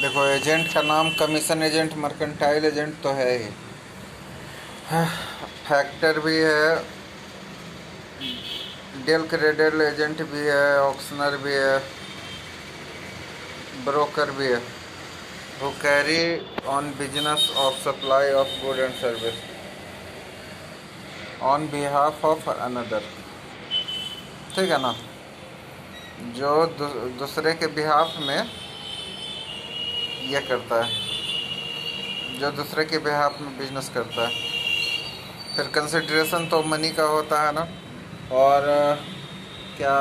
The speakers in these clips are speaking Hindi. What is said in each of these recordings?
देखो, एजेंट का नाम कमीशन एजेंट, मर्केंटाइल एजेंट तो है ही, फैक्टर भी है, डेल क्रेडेल एजेंट भी है, ऑक्शनर भी है, ब्रोकर भी है। who carry on business of supply of good and service on behalf of another। ठीक है ना, जो दूसरे के बिहाफ में ये करता है, जो दूसरे के बिहाफ में बिजनेस करता है। फिर कंसिडरेशन तो मनी का होता है ना, और क्या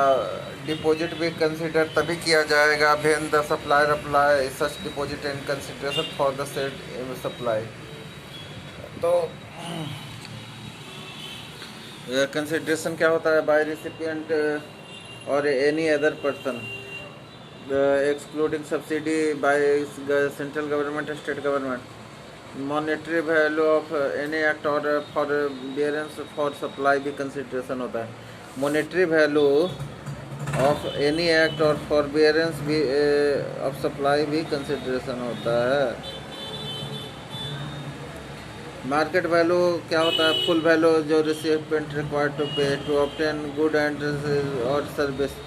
डिपॉजिट भी कंसिडर तभी किया जाएगा when the supplier apply such deposit and consideration for the set supply. तो कंसिडरेशन क्या होता है? बाय रिसिपिएंट और any other person excluding subsidy by central government, state government. Monetary value of any act और फॉरबियरेंस फॉर सप्लाई भी कंसिडरेशन होता है। Monetary value of any act और फॉरबियरेंस भी ऑफ सप्लाई भी कंसिडरेशन होता है। मार्केट वैल्यू क्या होता है? फुल वैल्यू जो रिसिपिएंट रिक्वायर्ड टू पे टू ऑब्टेन गुड एंड और सर्विस।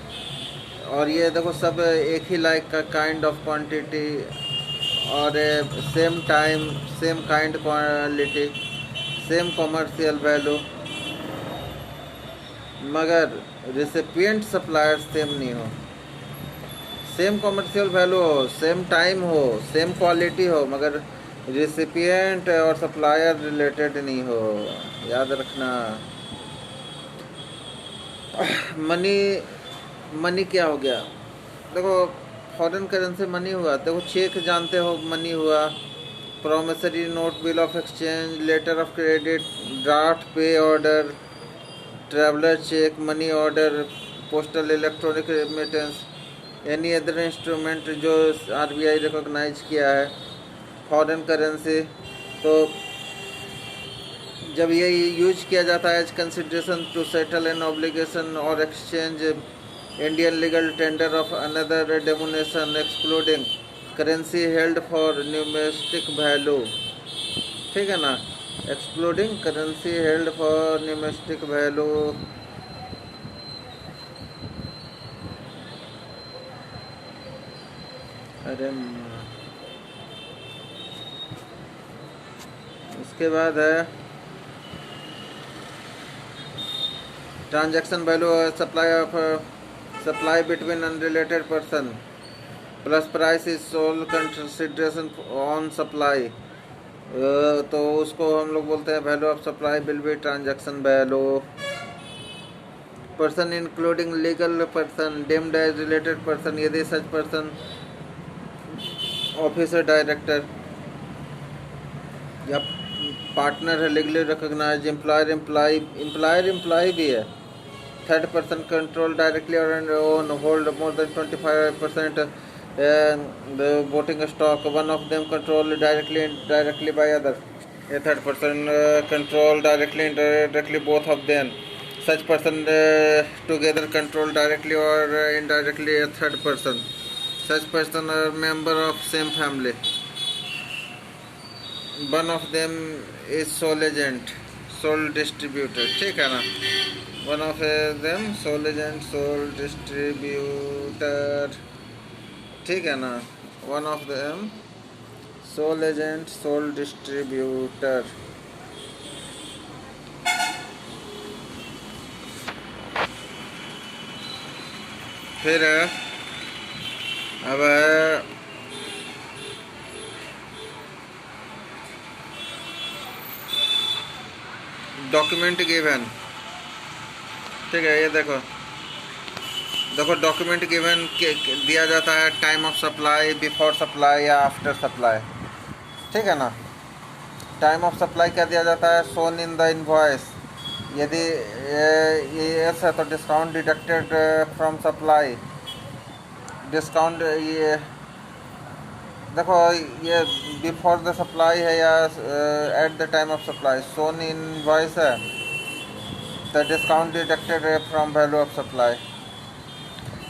और ये देखो, सब एक ही लाइक का काइंड ऑफ क्वांटिटी और same time, same kind quality, same commercial value, मगर रिसिपिएंट सप्लायर सेम नहीं हो। सेम कॉमर्शियल वैल्यू हो, सेम टाइम हो, सेम क्वालिटी हो, मगर रिसिपिएंट और सप्लायर रिलेटेड नहीं हो। याद रखना। मनी, मनी क्या हो गया? देखो, फॉरेन करेंसी मनी हुआ। देखो, चेक जानते हो मनी हुआ, promissory note, bill of exchange, letter of credit, draft, pay order, traveller cheque, money order, postal electronic remittance, any other instrument जो आरबीआई रिकॉग्नाइज किया है फॉरेन करेंसी। तो जब ये यूज किया जाता है as consideration to settle an obligation और exchange Indian legal tender of another denomination excluding currency held for numismatic value. ठीक है ना, excluding currency held for numismatic value. अरे उसके बाद है transaction value, supply between unrelated person plus price is sole consideration on supply. तो उसको हम लोग बोलते हैं value of supply will be transaction value. Person including legal person deemed as related person यदि सच पर्सन ऑफिसर, डायरेक्टर या पार्टनर है, लीगली रिकॉग्नाइज। एम्प्लॉयर, एम्प्लॉय भी है। थर्ड पर्सन कंट्रोल डायरेक्टली और own hold more than 25% the voting stock, one of them controlled directly and indirectly by other। A third person control directly and indirectly both of them। Such person together control directly or indirectly a third person। Such person are member of same family। One of them is sole agent, sole distributor। ठीक है ना, one of them sole agent, sole distributor। ठीक है ना, one of them sole agent, sole distributor. फिर अब डॉक्यूमेंट गिवन। ठीक है, ये देखो डॉक्यूमेंट गिवन दिया जाता है time of supply, before supply या आफ्टर सप्लाई। ठीक है ना, टाइम ऑफ सप्लाई क्या दिया जाता है? Shown in the invoice. यदि यस है तो discount deducted from supply. Discount ये देखो, ये बिफोर द सप्लाई है या at the time of supply. Shown in invoice है तो discount deducted from value of supply.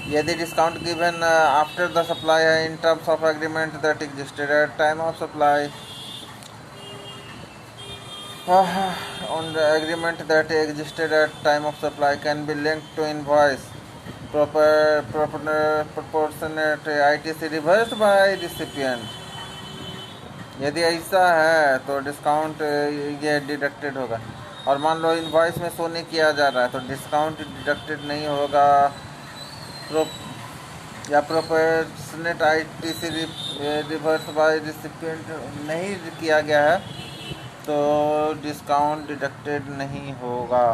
यदि discount given after the supply है in terms of agreement that existed at time of supply on the agreement that existed at time of supply can be linked to invoice proportionate ITC reversed by recipient। यदि ऐसा है तो डिस्काउंट ये डिडक्टेड होगा, और मान लो इनवॉइस में शो नहीं किया जा रहा है तो डिस्काउंट डिडक्टेड नहीं होगा। या proportionate ITC reverse by recipient नहीं किया गया है तो डिस्काउंट डिडक्टेड नहीं होगा।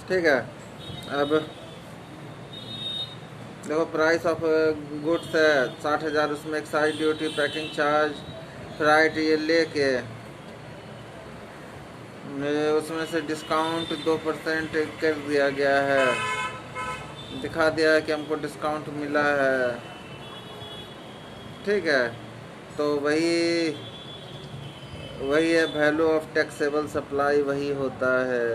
ठीक है। अब देखो प्राइस ऑफ गुड्स है 60,000, उसमें excise duty, packing charge, freight ये लेके उसमें से डिस्काउंट 2% कर दिया गया है, दिखा दिया है कि हमको डिस्काउंट मिला है। ठीक है, तो वही है वैल्यू ऑफ टैक्सेबल सप्लाई, वही होता है।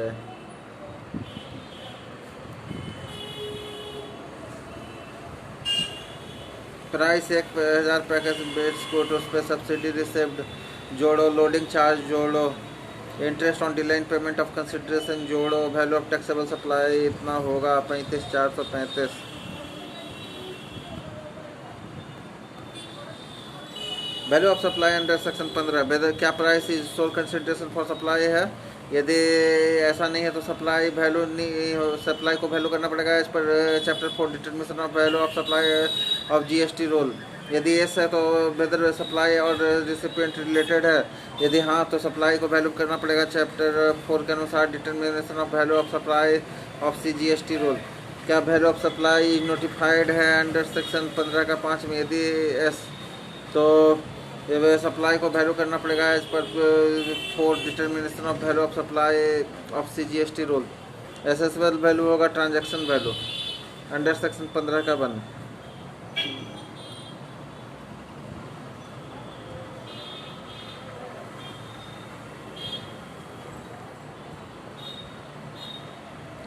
प्राइस 1,000 पैकेज बेड्स कोट, उस पर सब्सिडी रिसिप्ट जोड़ो, लोडिंग चार्ज जोड़ो, interest on delay in payment of consideration जोड़ो, वैल्यू ऑफ टैक्सेबल सप्लाई इतना होगा 35,435। Value of supply under section 15, क्या price is sole consideration for supply है। यदि ऐसा नहीं है तो सप्लाई वैल्यू नहीं हो, सप्लाई को वैल्यू करना पड़ेगा इस पर chapter 4 determination of value of supply of GST rule. यदि यस है तो वेदर सप्लाई और रिसिपिएंट रिलेटेड है, यदि हाँ तो सप्लाई को वैल्यू करना पड़ेगा चैप्टर 4 के अनुसार determination of value of supply of CGST rule. क्या वैल्यू ऑफ सप्लाई नोटिफाइड है अंडर सेक्शन 15 का 5 में, यदि यस तो सप्लाई को वैल्यू करना पड़ेगा इस पर 4 determination of value of supply of CGST rule. Assessable value होगा ट्रांजैक्शन वैल्यू अंडर सेक्शन 15 का 1।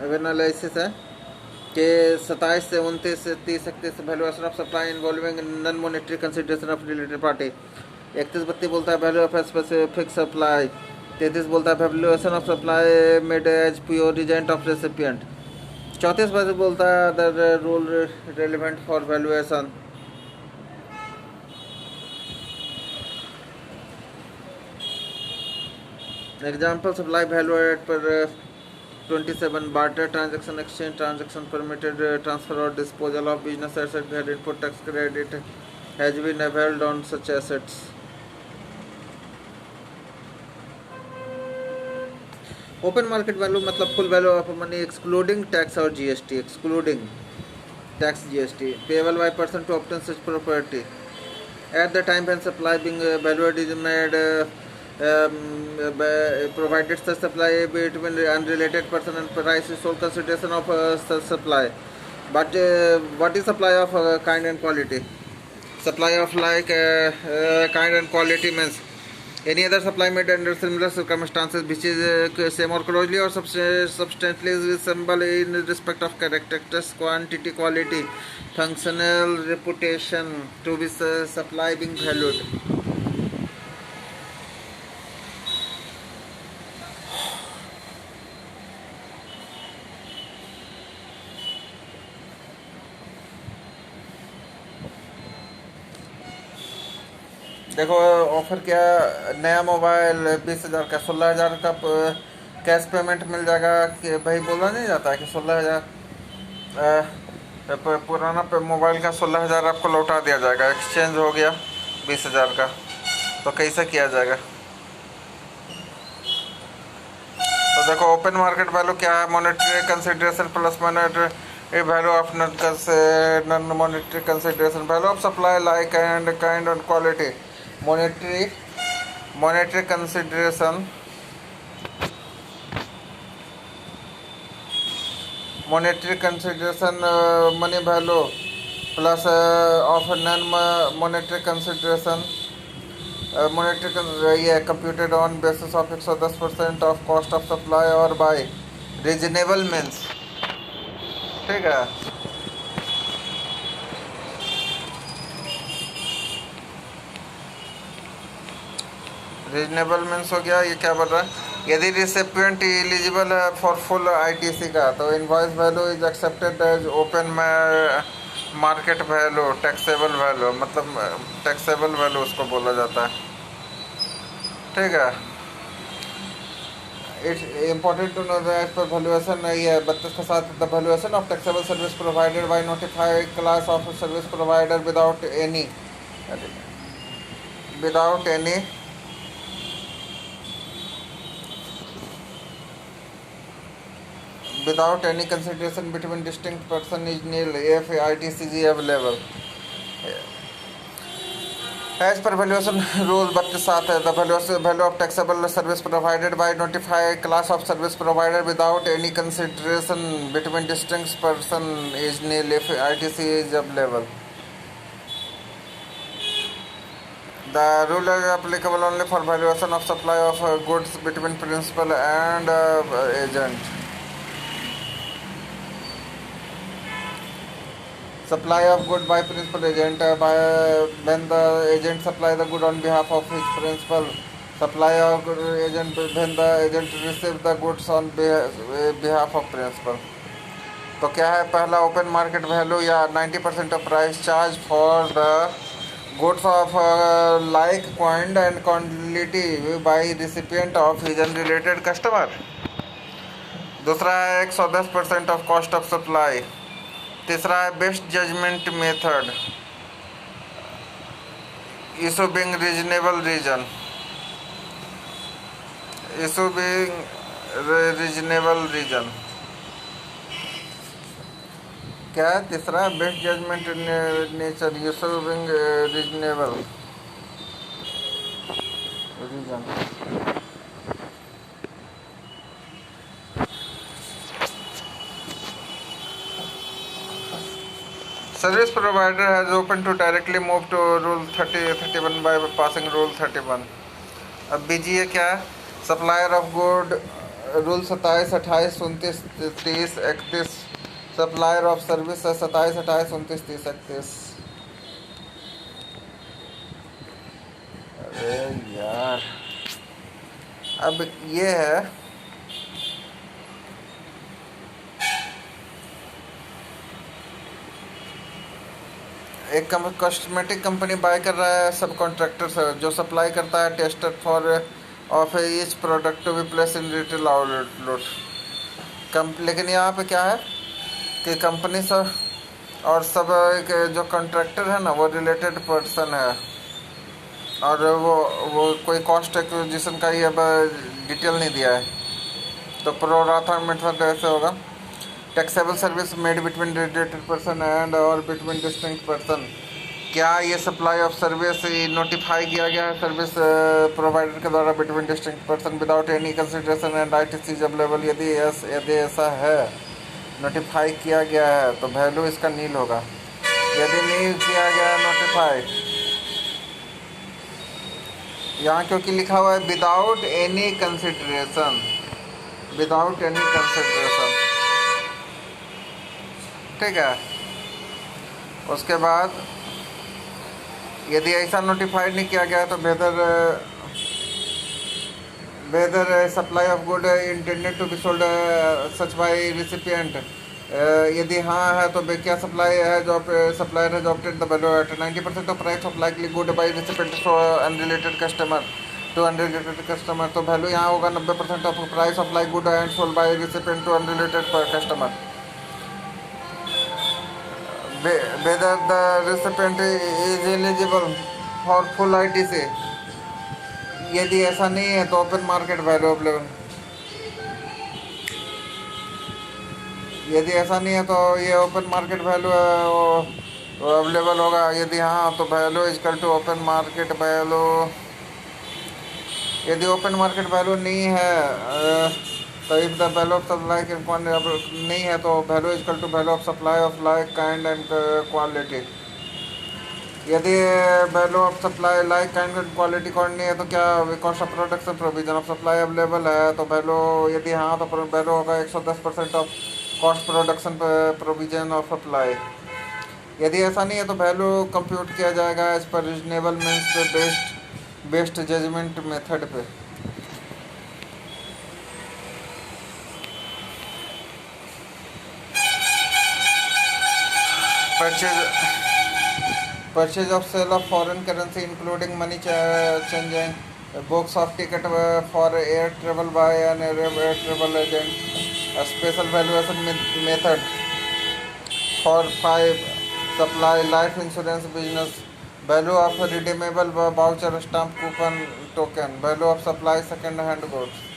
अब एनालिसिस है कि 27 से 29 से 30 31 valuation of supply involving non monetary consideration of related party. 31-32 बोलता है वैल्यू ऑफ स्पेसिफिक सप्लाई। 33 बोलता है valuation of supply made as pure agent of recipient. 34 बोलता है other rule relevant for valuation. Example supply value at पर 27 barter transaction, exchange transaction, permitted transfer or disposal of business assets where input tax credit has been availed on such assets। Open market value मतलब full value of money excluding tax और GST, excluding tax GST payable by person to obtain such property at the time when supply being valued is made provided such supply between unrelated person and price is sole consideration of such supply। But what is supply of kind and quality? Supply of like kind and quality means any other supply made under similar circumstances which is same or closely or substantially resemble in respect of characteristics, quantity, quality, functional, reputation to be supply being valued। देखो ऑफर क्या, नया मोबाइल 20,000 का, 16,000 का कैश पेमेंट मिल जाएगा कि भाई बोला नहीं जाता है कि 16,000 पुराना मोबाइल का 16,000 आपको लौटा दिया जाएगा, एक्सचेंज हो गया 20,000 का, तो कैसे किया जाएगा। तो देखो ओपन मार्केट वैल्यू क्या है, monetary consideration plus monetary value of non monetary consideration, value of supply like and kind and quality, monetary consideration, money value plus of non monetary consideration monitor ये computed on basis of 110% of cost of supply और बाय रीजनेबल मीन्स। ठीक है, रीजनेबल मीन्स हो गया। ये क्या बोल रहा है, यदि रिसिपिएंट एलिजिबल है फॉर फुल आईटीसी का तो invoice value is accepted as open market value taxable value, मतलब टैक्सेबल वैल्यू उसको बोला जाता है। ठीक है, it's important to know that पर वैल्यूएशन ये 32 के साथ the valuation of taxable service provided by notified class of service provider without any without any consideration between distinct person is nil if ITCG available. As per valuation rule 32 है, the value of taxable service provided by notified class of service provider without any consideration between distinct person is nil if ITC is available. The rule is applicable only for valuation of supply of goods between principal and agent. Supply of good by principal agent when the agent supply the good on behalf of his principal. Supply of agent when the agent receive the goods on behalf of principal. तो क्या है, पहला ओपन मार्केट वैल्यू या 90% of price charge for the goods of like quant and quantity by recipient of his unrelated customer. दूसरा है 110% ऑफ कॉस्ट ऑफ सप्लाई। तीसरा है best judgement method, issue being reasonable reason, issue being reasonable reason. क्या है तीसरा, best judgement nature, issue being reasonable reason. Service provider has open to directly move to rule 31 by passing rule 31. अब बीजीए क्या है, supplier of good rule 27, 28, 29, 30, 31। Supplier of service 27, 28, 29, 30, 31। अरे यार, अब ये है एक कॉस्मेटिक कंपनी बाय कर रहा है सब कॉन्ट्रैक्टर से जो सप्लाई करता है tester for of each product to be place in retail outlet. लेकिन यहाँ पे क्या है कि कंपनी सब और सब एक जो कॉन्ट्रैक्टर है ना वो रिलेटेड पर्सन है और वो कोई कॉस्ट एक्विजिशन का ही अब डिटेल नहीं दिया है, तो प्रो राथा मेथड ऐसे होगा। Taxable service made between related person and और बिटवीन डिस्टिंक्ट पर्सन। क्या ये सप्लाई ऑफ सर्विस नोटिफाई किया गया है सर्विस प्रोवाइडर के द्वारा between distinct person without any consideration and ITC जब लेवल, यदि ऐसा है नोटिफाई किया गया है तो वैल्यू इसका नील होगा। यदि नहीं किया गया नोटिफाई, यहाँ क्योंकि लिखा हुआ है without any consideration, without any consideration. ठीक है, उसके बाद यदि ऐसा नोटिफाइड नहीं किया गया तो बेहतर supply of good intended to be sold such by recipient. यदि हाँ है तो क्या सप्लाई है जो सप्लायर है जो obtain the value at 90% of price of likely good by recipient to unrelated customer, तो वैल्यू यहाँ होगा 90% of price of like good and sold by recipient to unrelated customer. whether the recipient is eligible for full ITC। यदि ऐसा नहीं है तो ओपन मार्केट वैल्यू अवेलेबल, यदि ऐसा नहीं है तो ये ओपन मार्केट वैल्यू अवेलेबल होगा। यदि हाँ तो value is equal to open market value. यदि ओपन मार्केट वैल्यू नहीं है तो if the value of supply नहीं है तो value is equal to value of supply of like kind and quality. यदि value of supply like kind quality कौन नहीं है तो क्या cost of production provision of supply available है, तो वैल्यू यदि हाँ तो वैल्यू होगा 110% of cost production provision of supply. यदि ऐसा नहीं है तो वैल्यू कंप्यूट किया जाएगा एज पर रीजनेबल मीन्स पे बेस्ड जजमेंट मेथड पे। Purchase of sale of foreign currency including money changing books of ticket for air travel by an air travel agent special valuation method for 5 supply life insurance business value of redeemable voucher stamp coupon token value of supply second hand goods.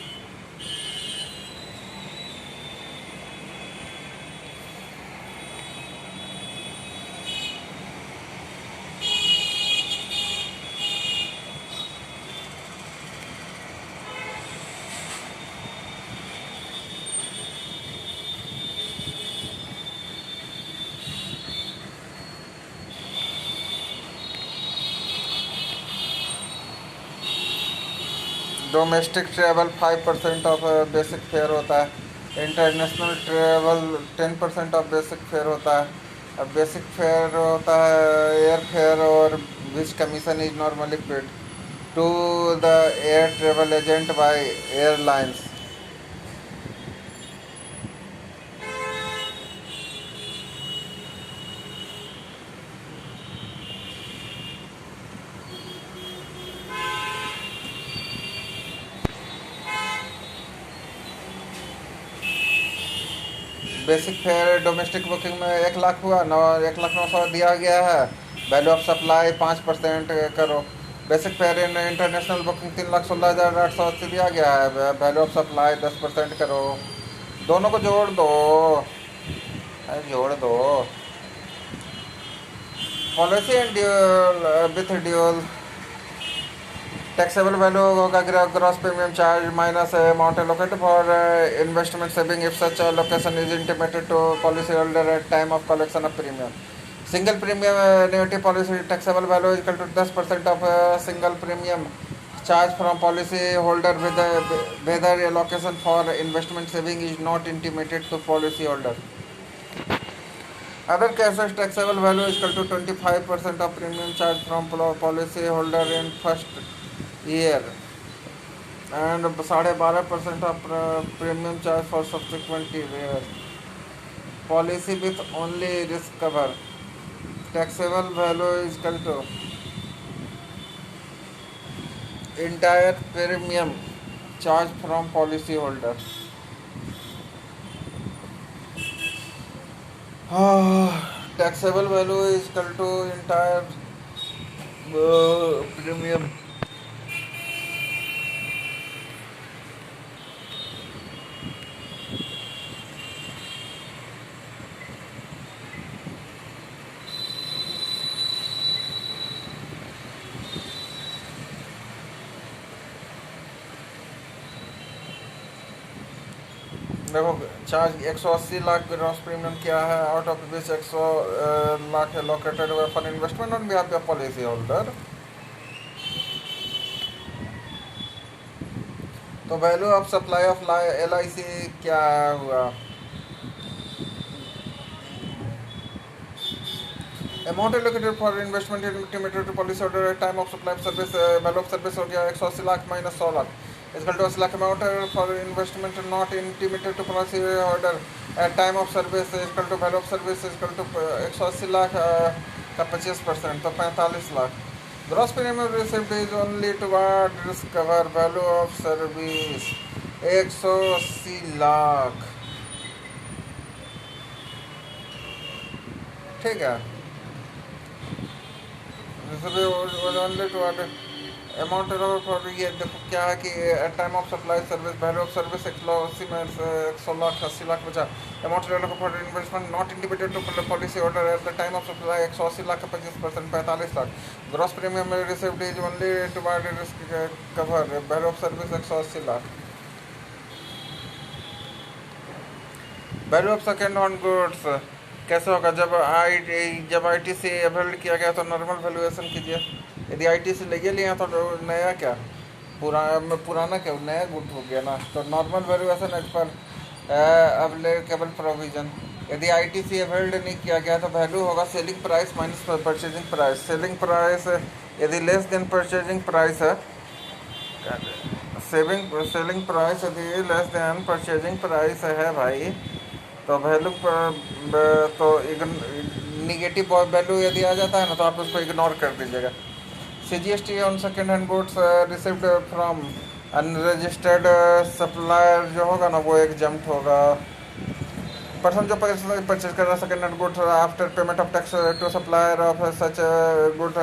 Domestic travel 5% of basic fare होता है। International travel 10% of basic fare होता है। अब बेसिक फेयर होता है एयर फेयर और which commission is normally paid to the air travel agent by airlines. Basic fare domestic booking में 1 लाख हुआ, 1,09,000 दिया गया है। वैल्यू ऑफ सप्लाई 5% करो। Basic fair in international booking 3,16,880 दिया गया है। वैल्यू ऑफ सप्लाई 10% करो। दोनों को जोड़ दो, जोड़ दो। Policy and dual with dual taxable value होगा gross premium charge minus amount allocated for investment saving if such location is intimated to policy holder at time of collection of premium. Single premium annuity policy taxable value equal to 10% of single premium charge from policy holder whether allocation for investment saving is not intimated to policy holder. Other cases taxable value is equal to 25% of premium charge from policy holder in first year and 12.5% of premium charge for subsequent year. Policy with only risk cover taxable value is equal to entire premium charge from policy holder. Taxable value is equal to entire premium देखो चार्ज 180 लाख ग्रॉस प्रीमियम क्या है out of which 100 lakh allocated for investment on behalf of policy holder. तो value of supply of LIC क्या हुआ? Amount allocated for investment intimated to policy holder at time of supply of service value of service हो गया 180 lakh minus 100 lakh equal to 80 lakh amount for investment not intimated to policy holder at time of service equal to value of service equal to 180 lakh का 25% तो 45 lakh. Gross premium received is only toward risk cover value of service 180 lakh. ठीक है, ओनली टुवर्ड अमाउंट फॉर ये देखो क्या है कि at time of supply service value of service 180 में 100 लाख 80 लाख बचा। Amount for investment not intimated to policy holder at the time of supply 180 lakh का 25% 45 lakh. Gross premium received is only toward risk cover value of service 180 lakh. Value of second hand goods कैसे होगा? जब आईटीसी अपहल्ड किया गया तो नॉर्मल वैल्यूएशन कीजिए। यदि आईटीसी लगे लिया तो नया क्या, पुराना क्या नया गुड हो गया ना, तो नॉर्मल वैल्यूएशन एज पर अवेलेबल प्रोविजन। यदि आईटीसी अपहल्ड नहीं किया गया तो वैल्यू होगा selling price minus purchasing price. Selling price यदि लेस देन परचेजिंग प्राइस है, सेलिंग प्राइस यदि लेस देन परचेजिंग प्राइस है भाई, तो वैल्यू तो निगेटिव वैल्यू यदि आ जाता है ना, तो आप उसको इग्नोर कर दीजिएगा। CGST on second hand goods received from unregistered supplier जो होगा ना, वो एग्जम्प्ट होगा। पर्सन जो परचेज कर रहा है second hand goods after payment of tax to supplier of such good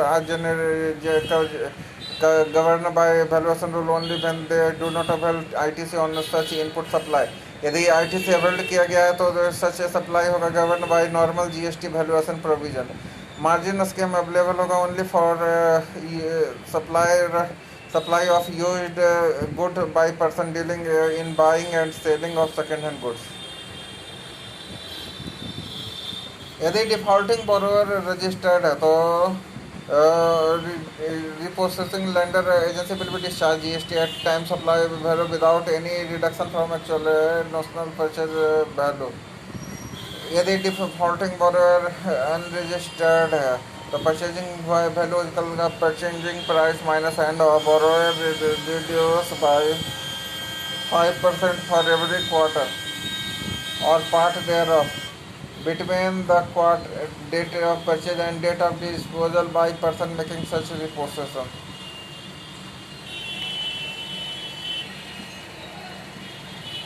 governed by valuation rule only when they do not avail ITC on such input supply। यदि ITC availed किया गया है तो सच सप्लाई होगा governed by normal GST valuation provision। Margin scheme available होगा only for supply of used good by person dealing in buying and selling of second hand goods। यदि डिफॉल्टिंग बोरोवर रजिस्टर्ड है तो repossessing lender agency will be discharged GST at time supply value without any reduction from actual notional purchase value। यदि डिफॉल्टिंग बोरोवर अनरजिस्टर्ड है तो परचेजिंग वैल्यू का purchasing price minus and borrower reduce by 5% for every quarter और part thereof between the date of purchase and date of disposal by person making such repossession।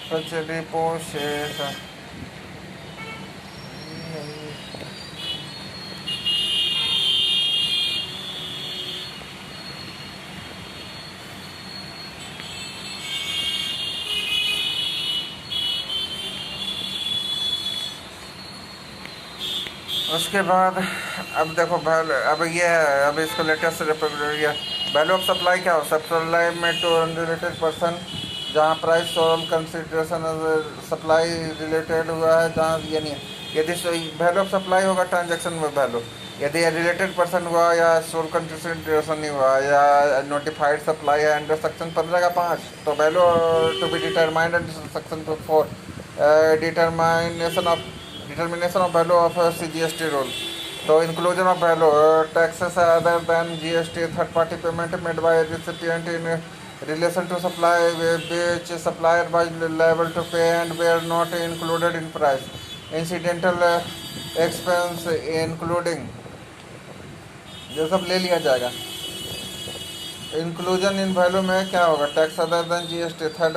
Such repossession उसके बाद अब देखो अब ये है, अब इसको लेटेस्ट वैल्यू ऑफ सप्लाई क्या हो? सप्लाई में टू अनरिलेटेड पर्सन जहाँ price sole consideration supply related हुआ है, जहाँ ये नहीं है। यदि वैल्यू ऑफ सप्लाई होगा ट्रांजैक्शन में वैल्यू, यदि रिलेटेड पर्सन हुआ या सोल कंसिडरेशन नहीं हुआ या नोटिफाइड सप्लाई है अंडर सेक्शन 15 का 5, तो value to be determined under section 4 determination of value of CGST rule. तो inclusion of value taxes other than GST third party payment made by recipient in relation to supply which supplier was liable to pay and were not included in price। incidental expense including ये सब ले लिया जाएगा। इंक्लूजन इन वैल्यू में क्या होगा? Tax other than GST third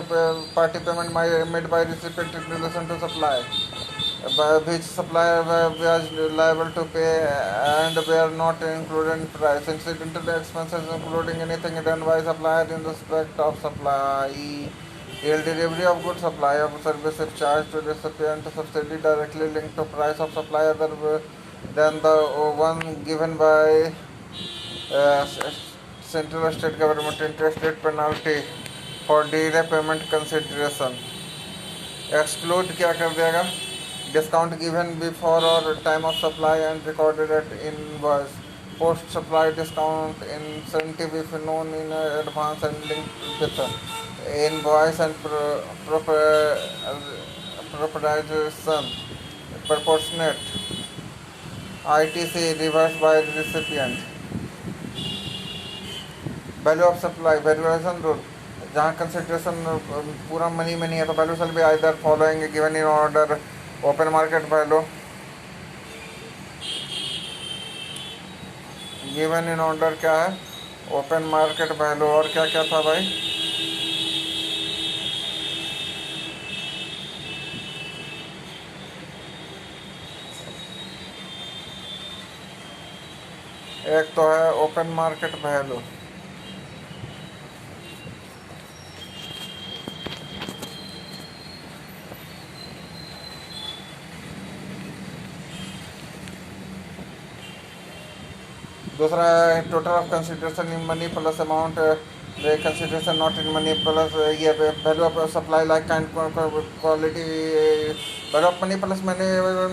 party payment made by recipient in relation to supply which supplier was liable to pay and were not included in price। incidental expenses including anything done by supplier in respect of supply, delivery of goods, supply of service if charged to recipient, subsidy directly linked to price of supply other than the one given by central or state government, interest rate penalty for delay payment consideration। exclude क्या कर देगा? discount given before or time of supply and recorded at invoice। post supply discount incentive if known in advance and linked with invoice and proportion proportionate ITC reversed by the recipient। Value of supply valuation rule, जहाँ कंसिडरेशन पूरा मनी में नहीं है तो value shall be either following given in order. Open market value given in order क्या है? Open market value. और क्या क्या था भाई? एक तो है ओपन मार्केट वैल्यू, दूसरा है total of consideration in money plus amount The consideration not in money plus ये value of supply like kind quality value of money plus money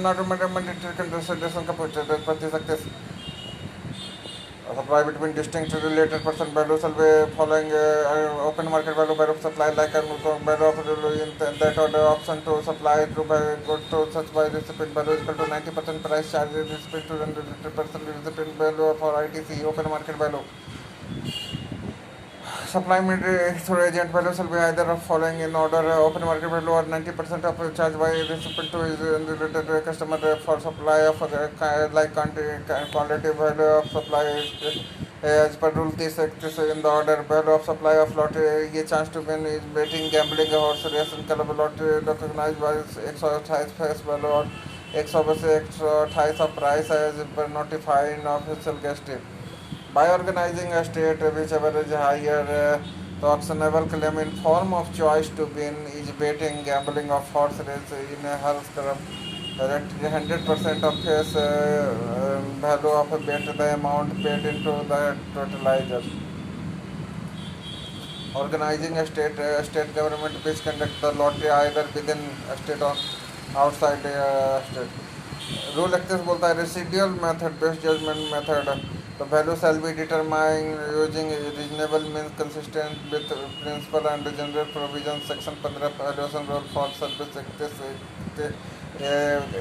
not monetary consideration का पढ़ सकते supply between distinct related person value shall be following open market value of supply like value of in that order option to supply to by good to such by recipient value equal to 90% price charge recipient to 100% recipient value for ITC open market value. Supply through agent value shall be either of following in order open market value or 90% of charge by recipient to is related to a customer for supply of like quantity value of supply as per rule 30 in the order value of supply of lottery ये chance to win is betting gambling horse race and club lottery recognized by 128 face value और 128 of price as per notifying official guest by organizing a state whichever is higher the auctionable claim in form of choice to win is betting gambling of horse race in a horse club. 100% of his value of a bet the amount paid into the totalizer. Organizing a state government which conduct the lottery either within a state or outside state. Rule 31 बोलता है residual method based judgement method the value shall be determined using reasonable means consistent with principle and general provisions section 15 valuation rule for service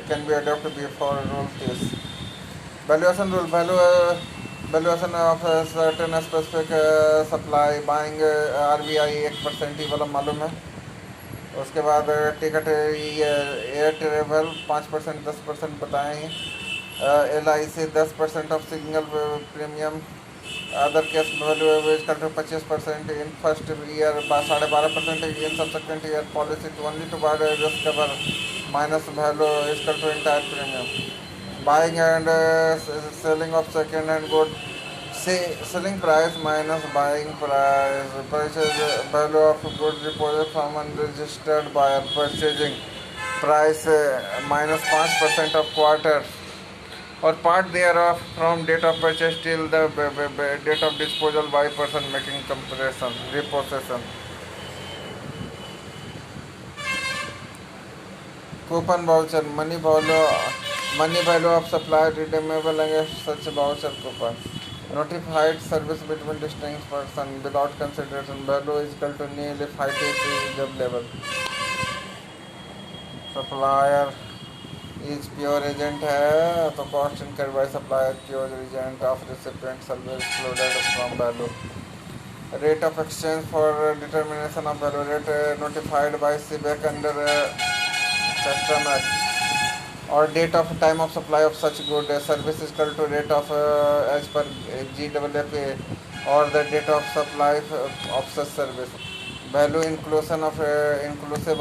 can be adopted before rule this valuation rule valuation of a certain specific supply buying RBI 1% ही वाला मालूम है उसके बाद टिकट एयर ट्रेवल 5% 10% बताएं LIC 10% of single premium other case value average कर 25% in first year 12.5% in subsequent year policy only to buy risk cover minus value is कर entire premium buying and selling of second hand good selling price minus buying price purchase value of good reported from unregistered buyer purchasing price minus 5% of quarter or part thereof from date of purchase till the date of disposal by person making comparison repossession. Coupon voucher money value of supply redeemable against such voucher coupon. Notified service between distinct person without consideration value is equal to nearly 5 job level. Supplier is pure agent है तो cost incurred by supplier pure agent of recipient service excluded from value. Rate of exchange for determination of value rate notified by CBEC under Custom Act. Or date of time of supply of such good service is equal to rate of as per GWFA or the date of supply of such service. Value inclusive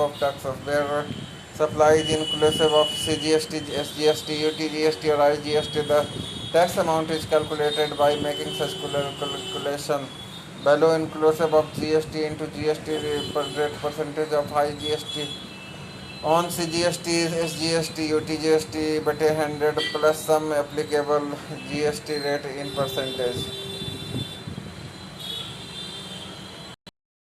of taxes where supply is inclusive of CGST, SGST, UTGST or IGST. The tax amount is calculated by making such calculation. Value inclusive of GST into GST rate percentage of IGST. On CGST, SGST, UTGST बटे 100 plus some applicable GST rate in percentage.